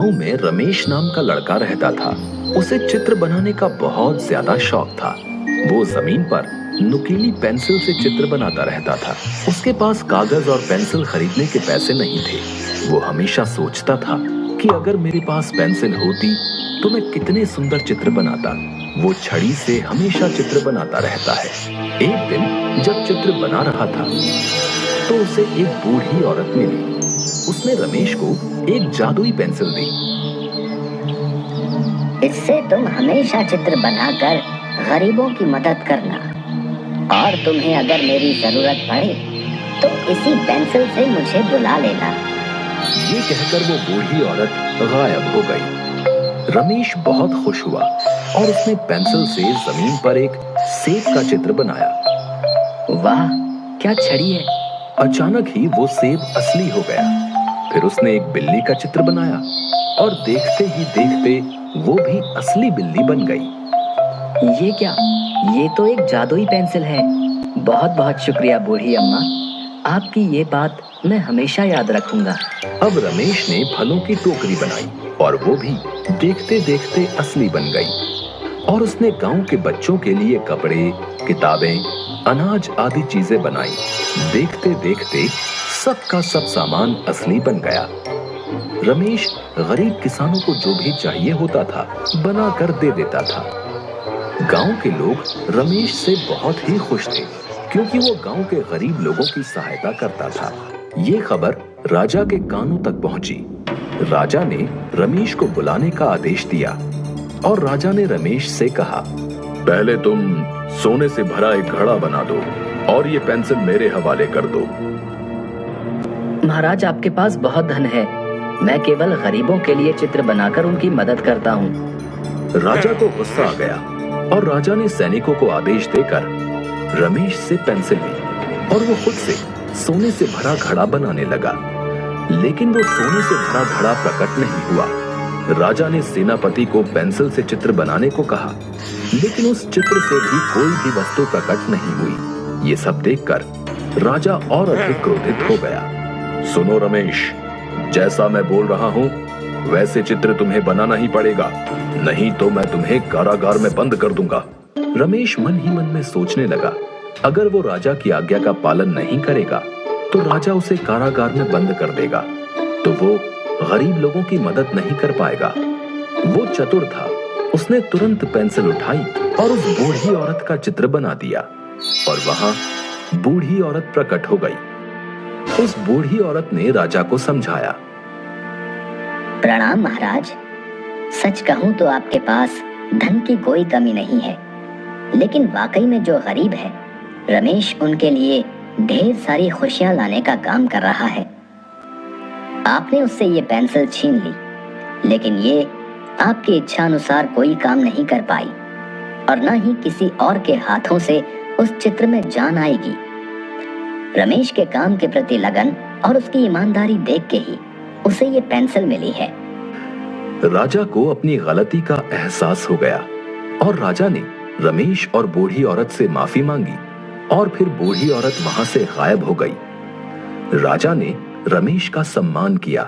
गांव में रमेश नाम का लड़का रहता था। उसे चित्र बनाने का बहुत ज्यादा शौक था। वो जमीन पर नुकीली पेंसिल से चित्र बनाता रहता था। उसके पास कागज और पेंसिल खरीदने के पैसे नहीं थे। वो हमेशा सोचता था कि अगर मेरे पास पेंसिल होती तो मैं कितने सुंदर चित्र बनाता। वो छड़ी से हमेशा चित्र बनाता रहता है। एक दिन जब चित्र बना रहा था तो उसे एक बूढ़ी औरत मिली। उसने रमेश को एक जादुई पेंसिल दी। इससे तुम हमेशा चित्र बनाकर गरीबों की मदद करना, और तुम्हें अगर मेरी जरूरत पड़े तो इसी पेंसिल से मुझे बुला लेना। ये कहकर वो बूढ़ी औरत गायब हो गई। रमेश बहुत खुश हुआ और उसने पेंसिल से जमीन पर एक सेब का चित्र बनाया। वाह, क्या छड़ी है! अचानक ही वो सेब असली हो गया। फिर उसने एक बिल्ली का चित्र बनाया और देखते ही देखते वो भी असली बिल्ली बन गई। ये क्या? ये तो एक जादुई पेंसिल है। बहुत बहुत शुक्रिया बूढ़ी अम्मा, आपकी ये बात मैं हमेशा याद रखूंगा। अब रमेश ने फलों की टोकरी बनाई और वो भी देखते देखते असली बन गई। और उसने गांव के बच्चों के लिए कपड़े, किताबें, अनाज आदि चीजें बनाई। देखते देखते सबका सब सामान असली बन गया। रमेश गरीब किसानों को जो भी चाहिए होता था बना कर दे देता था। गांव के लोग रमेश से बहुत ही खुश थे क्योंकि वो गांव के गरीब लोगों की सहायता करता था। ये खबर राजा के कानों तक पहुंची। राजा ने रमेश को बुलाने का आदेश दिया और राजा ने रमेश से कहा, पहले तुम सोने से भरा एक घड़ा बना दो और ये पेंसिल मेरे हवाले कर दो। महाराज, आपके पास बहुत धन है। मैं केवल गरीबों के लिए चित्र बनाकर उनकी मदद करता हूँ। राजा को गुस्सा आ गया और राजा ने सैनिकों को आदेश देकर रमेश से पेंसिल ली और वो खुद से सोने से भरा घड़ा बनाने लगा। लेकिन वो सोने से भरा घड़ा प्रकट नहीं हुआ। राजा ने सेनापति को पेंसिल से चित्र बनाने को कहा, लेकिन उस चित्र से भी कोई भी वस्तु प्रकट नहीं हुई। ये सब देखकर राजा और अधिक क्रोधित हो गया। सुनो रमेश, जैसा मैं बोल रहा हूँ वैसे चित्र तुम्हें बनाना ही पड़ेगा, नहीं तो मैं तुम्हें कारागार में बंद कर दूंगा। रमेश मन ही मन में सोचने लगा, अगर वो राजा की आज्ञा का पालन नहीं करेगा तो राजा उसे कारागार में बंद कर देगा, तो वो गरीब लोगों की मदद नहीं कर पाएगा। वो चतुर था। उसने तुरंत पेंसिल उठाई और उस बूढ़ी औरत का चित्र बना दिया और वहां बूढ़ी औरत प्रकट हो गई। उस बूढ़ी औरत ने राजा को समझाया। प्रणाम महाराज, सच कहूं तो आपके पास धन की कोई कमी नहीं है, लेकिन वाकई में जो गरीब है रमेश उनके लिए ढेर सारी खुशियां लाने का काम कर रहा है। आपने उससे ये पेंसिल छीन ली, लेकिन ये आपकी इच्छा अनुसार कोई काम नहीं कर पाई और न ही किसी और के हाथों से उस चित्र में जान आएगी। रमेश के काम के प्रति लगन और उसकी ईमानदारी देख के ही उसे ये पेंसिल मिली है। राजा को अपनी गलती का एहसास हो गया और राजा ने रमेश और बूढ़ी औरत से माफी मांगी और फिर बूढ़ी औरत वहां से गायब हो गई। राजा ने रमेश का सम्मान किया